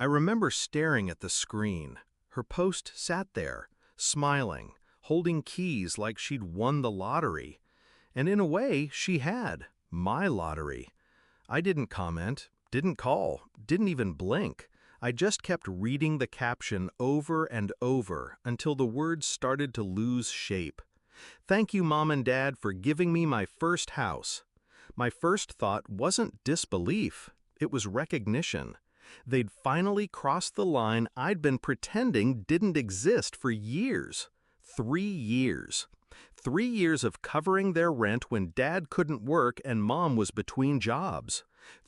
I remember staring at the screen. Her post sat there, smiling, holding keys like she'd won the lottery. And in a way, she had. My lottery. I didn't comment, didn't call, didn't even blink. I just kept reading the caption over and over until the words started to lose shape. Thank you, Mom and Dad, for giving me my first house. My first thought wasn't disbelief, it was recognition. They'd finally crossed the line I'd been pretending didn't exist for years. 3 years. 3 years of covering their rent when Dad couldn't work and Mom was between jobs.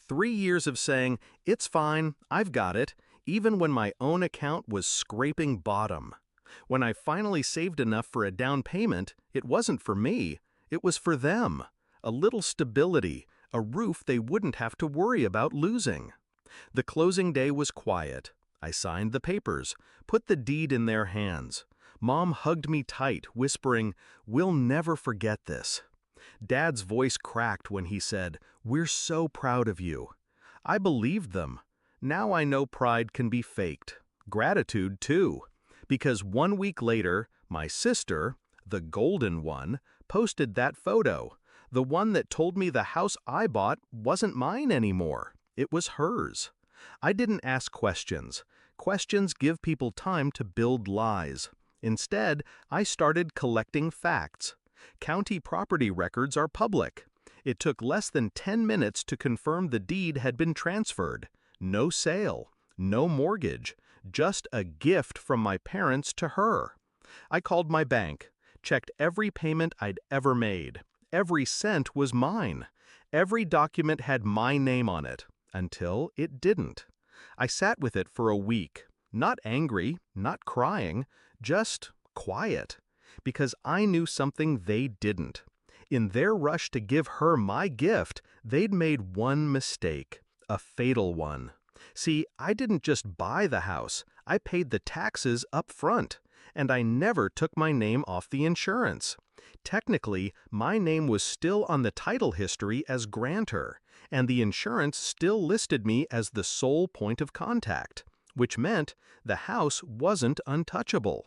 3 years of saying, it's fine, I've got it, even when my own account was scraping bottom. When I finally saved enough for a down payment, it wasn't for me, it was for them. A little stability, a roof they wouldn't have to worry about losing. The closing day was quiet. I signed the papers, put the deed in their hands. Mom hugged me tight, whispering, "We'll never forget this." Dad's voice cracked when he said, "We're so proud of you." I believed them. Now I know pride can be faked. Gratitude, too. Because 1 week later, my sister, the golden one, posted that photo. The one that told me the house I bought wasn't mine anymore. It was hers. I didn't ask questions. Questions give people time to build lies. Instead, I started collecting facts. County property records are public. It took less than 10 minutes to confirm the deed had been transferred. No sale, no mortgage, just a gift from my parents to her. I called my bank, checked every payment I'd ever made. Every cent was mine. Every document had my name on it, until it didn't. I sat with it for a week, not angry, not crying, just quiet, because I knew something they didn't. In their rush to give her my gift, they'd made one mistake, a fatal one. See, I didn't just buy the house, I paid the taxes up front, and I never took my name off the insurance. Technically, my name was still on the title history as grantor, and the insurance still listed me as the sole point of contact, which meant the house wasn't untouchable.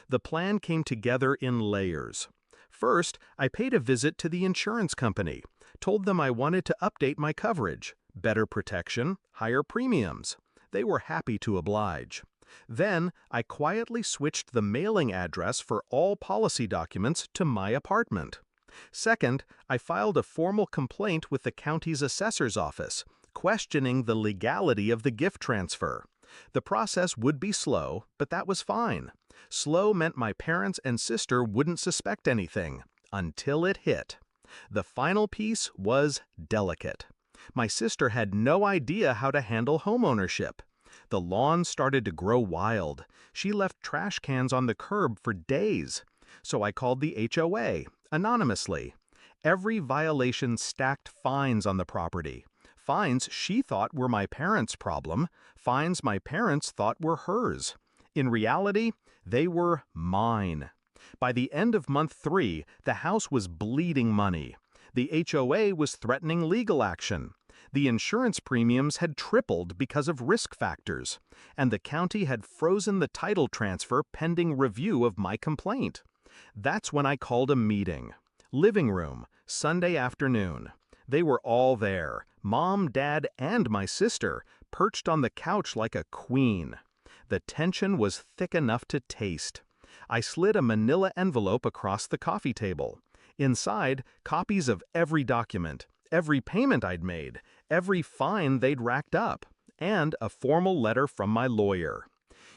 The plan came together in layers. First, I paid a visit to the insurance company, told them I wanted to update my coverage, better protection, higher premiums. They were happy to oblige. Then, I quietly switched the mailing address for all policy documents to my apartment. Second, I filed a formal complaint with the county's assessor's office, questioning the legality of the gift transfer. The process would be slow, but that was fine. Slow meant my parents and sister wouldn't suspect anything, until it hit. The final piece was delicate. My sister had no idea how to handle homeownership. The lawn started to grow wild. She left trash cans on the curb for days. So I called the HOA, anonymously. Every violation stacked fines on the property. Fines she thought were my parents' problem, fines my parents thought were hers. In reality, they were mine. By the end of month 3, the house was bleeding money. The HOA was threatening legal action. The insurance premiums had tripled because of risk factors, and the county had frozen the title transfer pending review of my complaint. That's when I called a meeting. Living room, Sunday afternoon. They were all there, Mom, Dad, and my sister, perched on the couch like a queen. The tension was thick enough to taste. I slid a manila envelope across the coffee table. Inside, copies of every document, every payment I'd made, every fine they'd racked up, and a formal letter from my lawyer.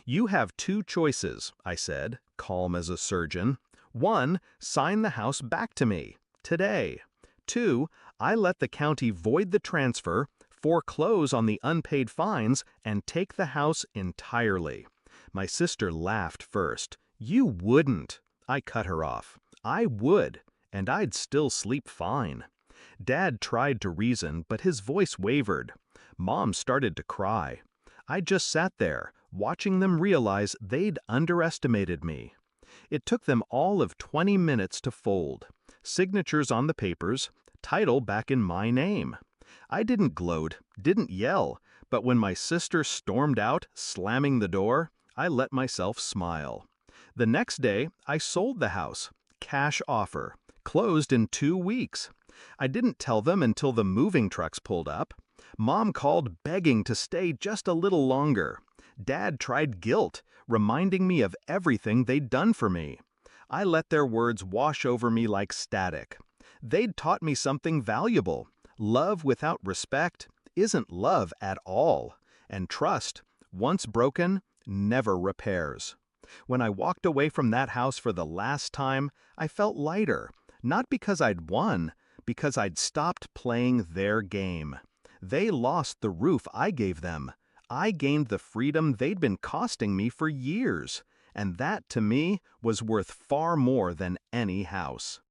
"You have 2 choices," I said, calm as a surgeon. 1, sign the house back to me, today. 2, I let the county void the transfer, foreclose on the unpaid fines, and take the house entirely. My sister laughed first. "You wouldn't." I cut her off. "I would, and I'd still sleep fine." Dad tried to reason, but his voice wavered. Mom started to cry. I just sat there, watching them realize they'd underestimated me. It took them all of 20 minutes to fold. Signatures on the papers, title back in my name. I didn't gloat, didn't yell, But when my sister stormed out, slamming the door, I let myself smile. The next day, I sold the house. Cash offer. Closed in 2 weeks. I didn't tell them until the moving trucks pulled up. Mom called begging to stay just a little longer. Dad tried guilt, reminding me of everything they'd done for me. I let their words wash over me like static. They'd taught me something valuable. Love without respect isn't love at all. And trust, once broken, never repairs. When I walked away from that house for the last time, I felt lighter, not because I'd won, because I'd stopped playing their game. They lost the roof I gave them. I gained the freedom they'd been costing me for years, and that, to me, was worth far more than any house.